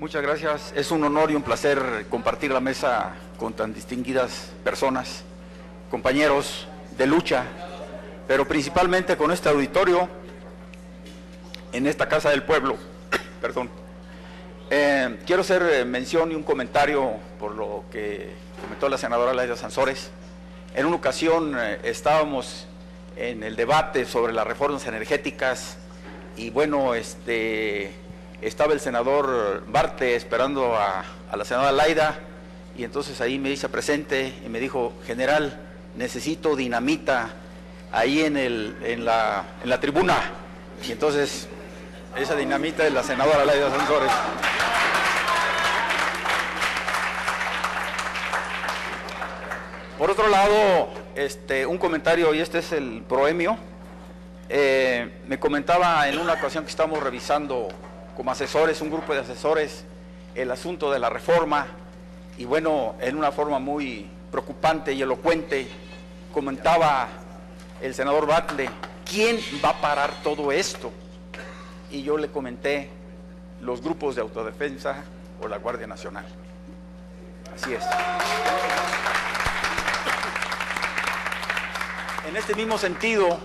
Muchas gracias. Es un honor y un placer compartir la mesa con tan distinguidas personas, compañeros de lucha, pero principalmente con este auditorio en esta Casa del Pueblo. Perdón. Quiero hacer mención y un comentario por lo que comentó la senadora Laida Sansores. En una ocasión estábamos en el debate sobre las reformas energéticas y bueno, estaba el senador Barte esperando a la senadora Laida y entonces ahí me hice presente y me dijo: general, necesito dinamita ahí en la tribuna. Y entonces esa dinamita es la senadora Laida Sansores. Por otro lado, un comentario, y este es el proemio. Me comentaba en una ocasión que estábamos revisando como asesores, un grupo de asesores, el asunto de la reforma, y bueno, en una forma muy preocupante y elocuente, comentaba el senador Batle: ¿quién va a parar todo esto? Y yo le comenté: los grupos de autodefensa o la Guardia Nacional. Así es. En este mismo sentido,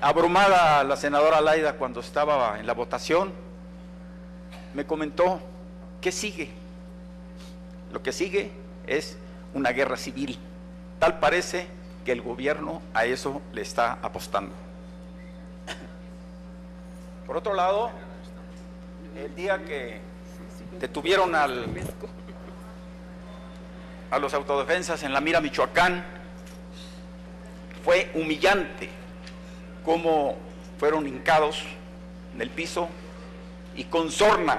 abrumada la senadora Laida cuando estaba en la votación, me comentó: ¿qué sigue? Lo que sigue es una guerra civil. Tal parece que el gobierno a eso le está apostando. Por otro lado, el día que detuvieron a los autodefensas en La Mira, Michoacán, fue humillante cómo fueron hincados en el piso y con sorna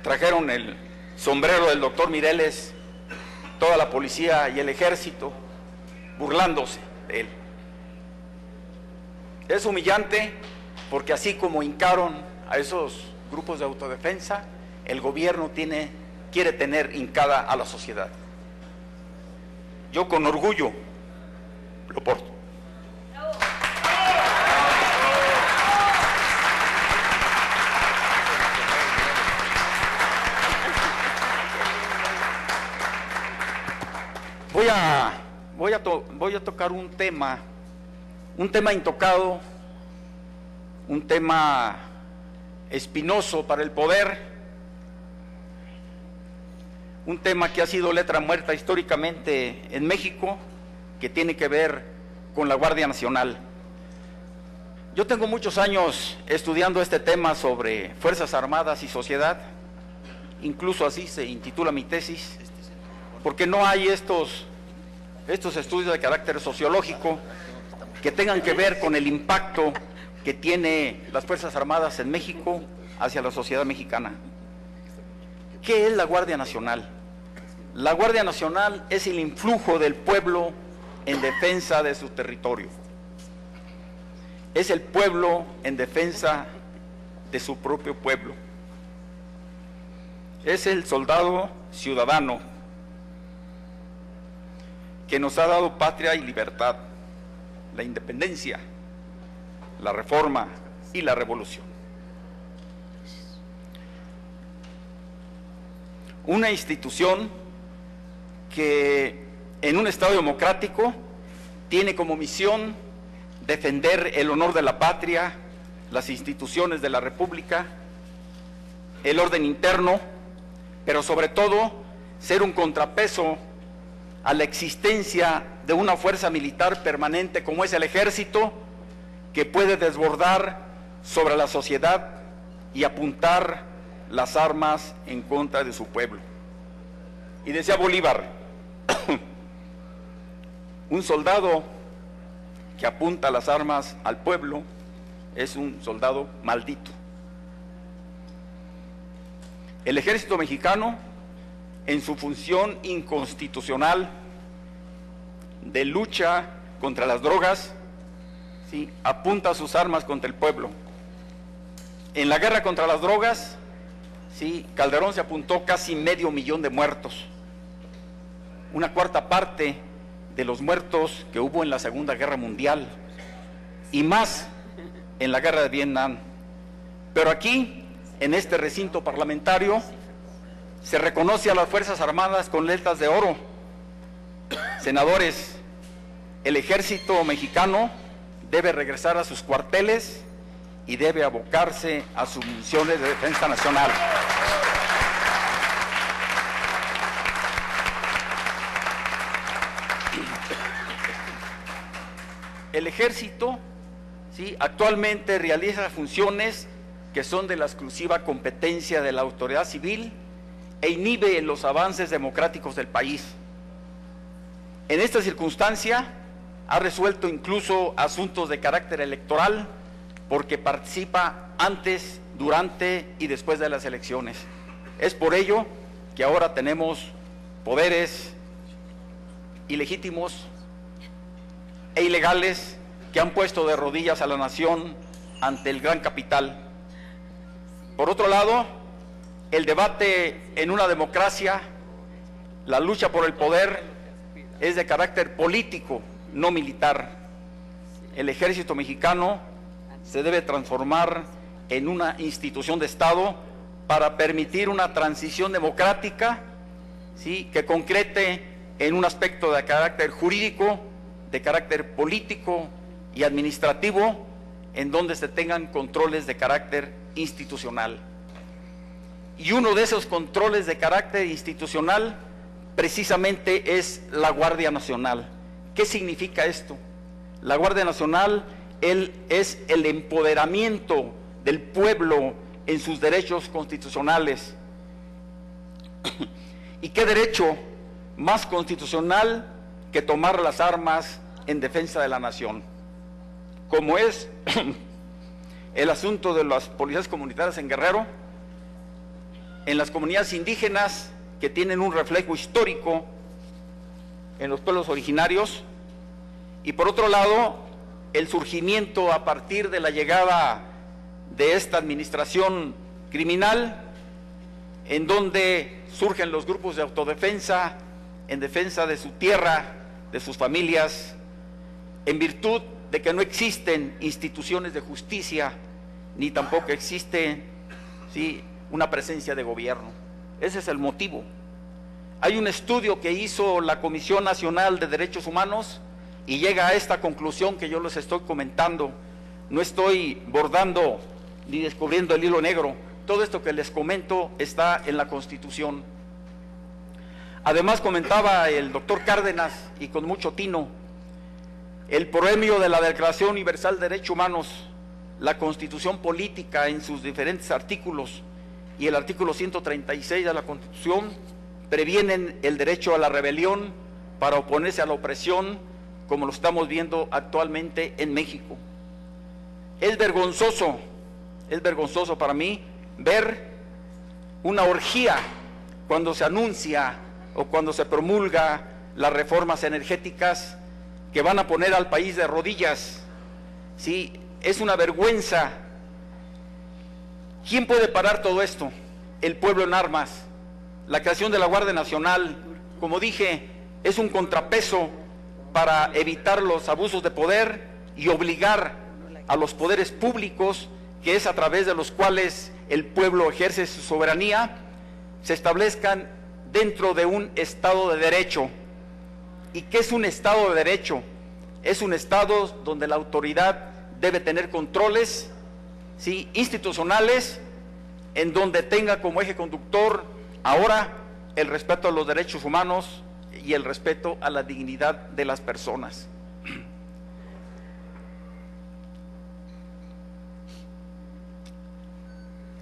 trajeron el sombrero del doctor Mireles, toda la policía y el ejército burlándose de él. Es humillante porque así como hincaron a esos grupos de autodefensa, el gobierno quiere tener hincada a la sociedad. Yo con orgullo lo porto. Voy a tocar un tema intocado, un tema espinoso para el poder, un tema que ha sido letra muerta históricamente en México, que tiene que ver con la Guardia Nacional. Yo tengo muchos años estudiando este tema sobre Fuerzas Armadas y sociedad, incluso así se intitula mi tesis, porque no hay estos estudios de carácter sociológico que tengan que ver con el impacto que tiene las Fuerzas Armadas en México hacia la sociedad mexicana. ¿Qué es la Guardia Nacional? La Guardia Nacional es el influjo del pueblo en defensa de su territorio. Es el pueblo en defensa de su propio pueblo. Es el soldado ciudadano que nos ha dado patria y libertad, la independencia, la reforma y la revolución. Una institución que en un Estado democrático tiene como misión defender el honor de la patria, las instituciones de la República, el orden interno, pero sobre todo ser un contrapeso a la existencia de una fuerza militar permanente como es el ejército, que puede desbordar sobre la sociedad y apuntar las armas en contra de su pueblo. Y decía Bolívar: un soldado que apunta las armas al pueblo es un soldado maldito. El ejército mexicano, en su función inconstitucional de lucha contra las drogas, ¿sí?, apunta sus armas contra el pueblo. En la guerra contra las drogas, ¿sí?, Calderón se apuntó casi 500,000 de muertos, una cuarta parte de los muertos que hubo en la Segunda Guerra Mundial y más en la guerra de Vietnam. Pero aquí en este recinto parlamentario, se reconoce a las Fuerzas Armadas con letras de oro. Senadores, el ejército mexicano debe regresar a sus cuarteles y debe abocarse a sus misiones de defensa nacional. El ejército, ¿sí?, actualmente realiza funciones que son de la exclusiva competencia de la autoridad civil e inhibe los avances democráticos del país. En esta circunstancia ha resuelto incluso asuntos de carácter electoral porque participa antes, durante y después de las elecciones. Es por ello que ahora tenemos poderes ilegítimos e ilegales que han puesto de rodillas a la nación ante el gran capital. Por otro lado, el debate en una democracia, la lucha por el poder, es de carácter político, no militar. El ejército mexicano se debe transformar en una institución de Estado para permitir una transición democrática, ¿sí?, que concrete en un aspecto de carácter jurídico, de carácter político y administrativo, en donde se tengan controles de carácter institucional. Y uno de esos controles de carácter institucional precisamente es la Guardia Nacional. ¿Qué significa esto? La Guardia Nacional es el empoderamiento del pueblo en sus derechos constitucionales. ¿Y qué derecho más constitucional que tomar las armas en defensa de la nación? Como es el asunto de las policías comunitarias en Guerrero, en las comunidades indígenas que tienen un reflejo histórico en los pueblos originarios, y por otro lado, el surgimiento a partir de la llegada de esta administración criminal, en donde surgen los grupos de autodefensa en defensa de su tierra, de sus familias, en virtud de que no existen instituciones de justicia, ni tampoco existe, ¿sí?, una presencia de gobierno. Ese es el motivo. Hay un estudio que hizo la Comisión Nacional de Derechos Humanos y llega a esta conclusión que yo les estoy comentando. No estoy bordando ni descubriendo el hilo negro. Todo esto que les comento está en la Constitución. Además, comentaba el doctor Cárdenas, y con mucho tino, el proemio de la Declaración Universal de Derechos Humanos, la Constitución Política en sus diferentes artículos y el artículo 136 de la Constitución previenen el derecho a la rebelión para oponerse a la opresión, como lo estamos viendo actualmente en México. Es vergonzoso para mí ver una orgía cuando se anuncia o cuando se promulga las reformas energéticas que van a poner al país de rodillas. Sí, es una vergüenza. ¿Quién puede parar todo esto? El pueblo en armas. La creación de la Guardia Nacional, como dije, es un contrapeso para evitar los abusos de poder y obligar a los poderes públicos, que es a través de los cuales el pueblo ejerce su soberanía, se establezcan dentro de un Estado de Derecho. ¿Y qué es un Estado de Derecho? Es un Estado donde la autoridad debe tener controles, ¿sí?, institucionales, en donde tenga como eje conductor ahora el respeto a los derechos humanos y el respeto a la dignidad de las personas.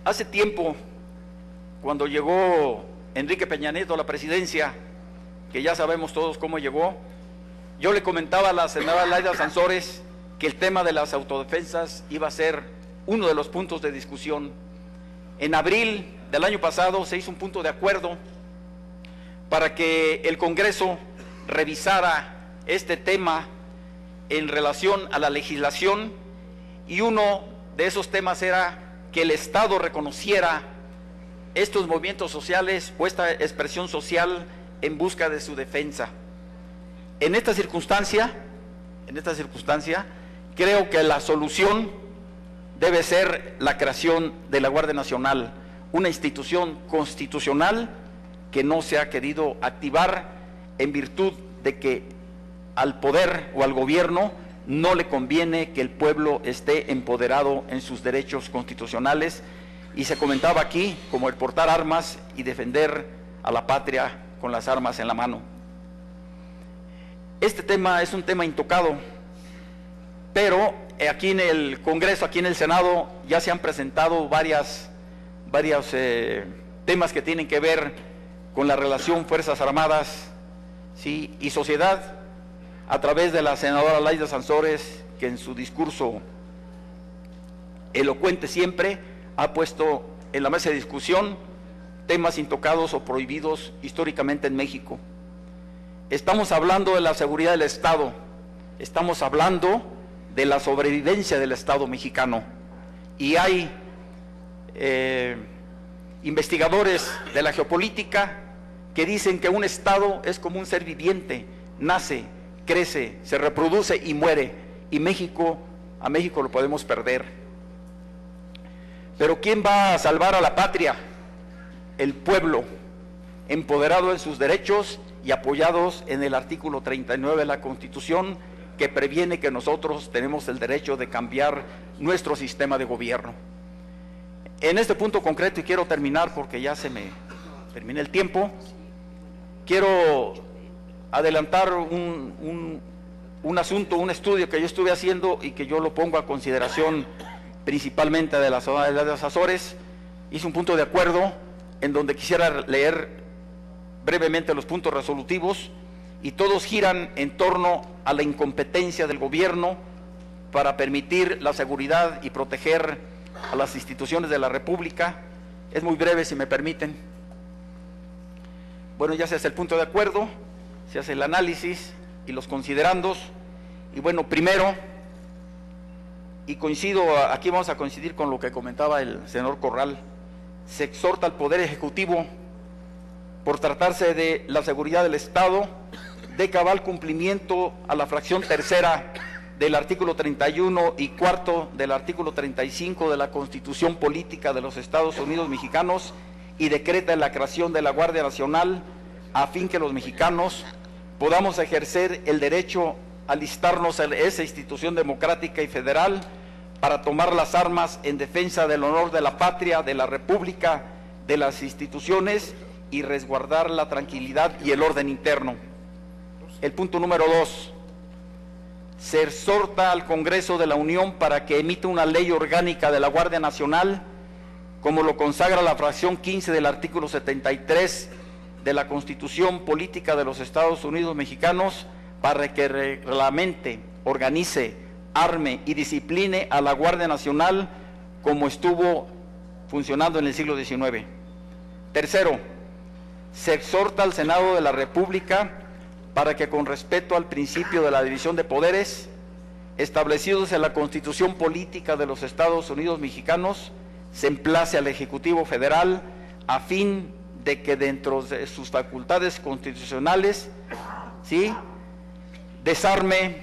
Hace tiempo, cuando llegó Enrique Peña Nieto a la presidencia, que ya sabemos todos cómo llegó, yo le comentaba a la senadora Laida Sansores que el tema de las autodefensas iba a ser uno de los puntos de discusión. En abril del año pasado se hizo un punto de acuerdo para que el Congreso revisara este tema en relación a la legislación, y uno de esos temas era que el Estado reconociera estos movimientos sociales o esta expresión social en busca de su defensa. En esta circunstancia, creo que la solución debe ser la creación de la Guardia Nacional, una institución constitucional que no se ha querido activar en virtud de que al poder o al gobierno no le conviene que el pueblo esté empoderado en sus derechos constitucionales, y se comentaba aquí como el portar armas y defender a la patria con las armas en la mano. Este tema es un tema intocado, pero aquí en el Congreso, aquí en el Senado, ya se han presentado varios temas que tienen que ver con la relación Fuerzas Armadas, ¿sí?, y sociedad, a través de la senadora Laida Sansores, que en su discurso elocuente siempre ha puesto en la mesa de discusión temas intocados o prohibidos históricamente en México. Estamos hablando de la seguridad del Estado, estamos hablando de la sobrevivencia del Estado mexicano, y hay investigadores de la geopolítica que dicen que un Estado es como un ser viviente, nace, crece, se reproduce y muere, y a México lo podemos perder. Pero ¿quién va a salvar a la patria? El pueblo, empoderado en sus derechos y apoyados en el artículo 39 de la Constitución, que previene que nosotros tenemos el derecho de cambiar nuestro sistema de gobierno. En este punto concreto, y quiero terminar porque ya se me termina el tiempo, quiero adelantar un asunto, un estudio que yo estuve haciendo y que yo lo pongo a consideración principalmente de la zona de las Azores. Hice un punto de acuerdo en donde quisiera leer brevemente los puntos resolutivos, y todos giran en torno a la incompetencia del gobierno para permitir la seguridad y proteger a las instituciones de la República. Es muy breve, si me permiten. Bueno, ya se hace el punto de acuerdo, se hace el análisis y los considerandos, y bueno, primero, y coincido, aquí vamos a coincidir con lo que comentaba el senador Corral, se exhorta al Poder Ejecutivo, por tratarse de la seguridad del Estado, de cabal cumplimiento a la fracción tercera del artículo 31 y cuarto del artículo 35 de la Constitución Política de los Estados Unidos Mexicanos, y decreta la creación de la Guardia Nacional a fin que los mexicanos podamos ejercer el derecho a alistarnos en esa institución democrática y federal para tomar las armas en defensa del honor de la patria, de la República, de las instituciones, y resguardar la tranquilidad y el orden interno. El punto número 2, se exhorta al Congreso de la Unión para que emita una ley orgánica de la Guardia Nacional, como lo consagra la fracción 15 del artículo 73 de la Constitución Política de los Estados Unidos Mexicanos, para que reglamente, organice, arme y discipline a la Guardia Nacional como estuvo funcionando en el siglo XIX. Tercero, se exhorta al Senado de la República para que, con respeto al principio de la división de poderes establecidos en la Constitución Política de los Estados Unidos Mexicanos, se emplace al Ejecutivo Federal a fin de que, dentro de sus facultades constitucionales, ¿sí?, desarme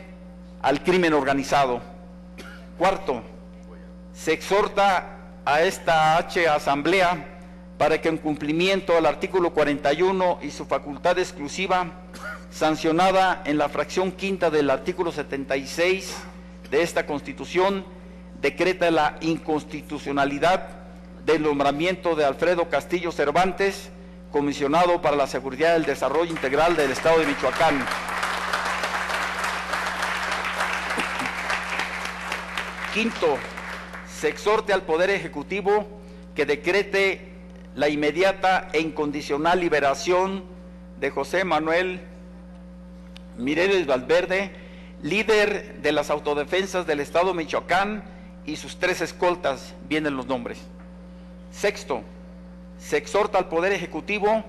al crimen organizado. Cuarto, se exhorta a esta asamblea para que, en cumplimiento al artículo 41 y su facultad exclusiva, sancionada en la fracción quinta del artículo 76 de esta Constitución, decreta la inconstitucionalidad del nombramiento de Alfredo Castillo Cervantes, comisionado para la seguridad y el desarrollo integral del Estado de Michoacán. Quinto, se exhorte al Poder Ejecutivo que decrete la inmediata e incondicional liberación de José Manuel Mireles Valverde, líder de las autodefensas del Estado de Michoacán, y sus 3 escoltas, vienen los nombres. Sexto, se exhorta al Poder Ejecutivo,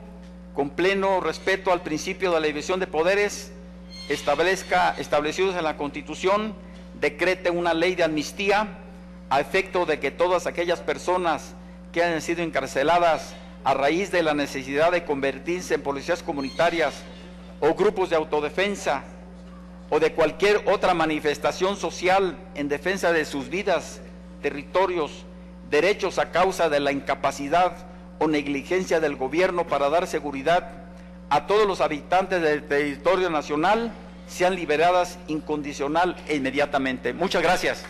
con pleno respeto al principio de la división de poderes establecidos en la Constitución, decrete una ley de amnistía a efecto de que todas aquellas personas que hayan sido encarceladas a raíz de la necesidad de convertirse en policías comunitarias o grupos de autodefensa o de cualquier otra manifestación social en defensa de sus vidas territorios derechos a causa de la incapacidad o negligencia del gobierno para dar seguridad a todos los habitantes del territorio nacional sean liberadas incondicional e inmediatamente. Muchas gracias.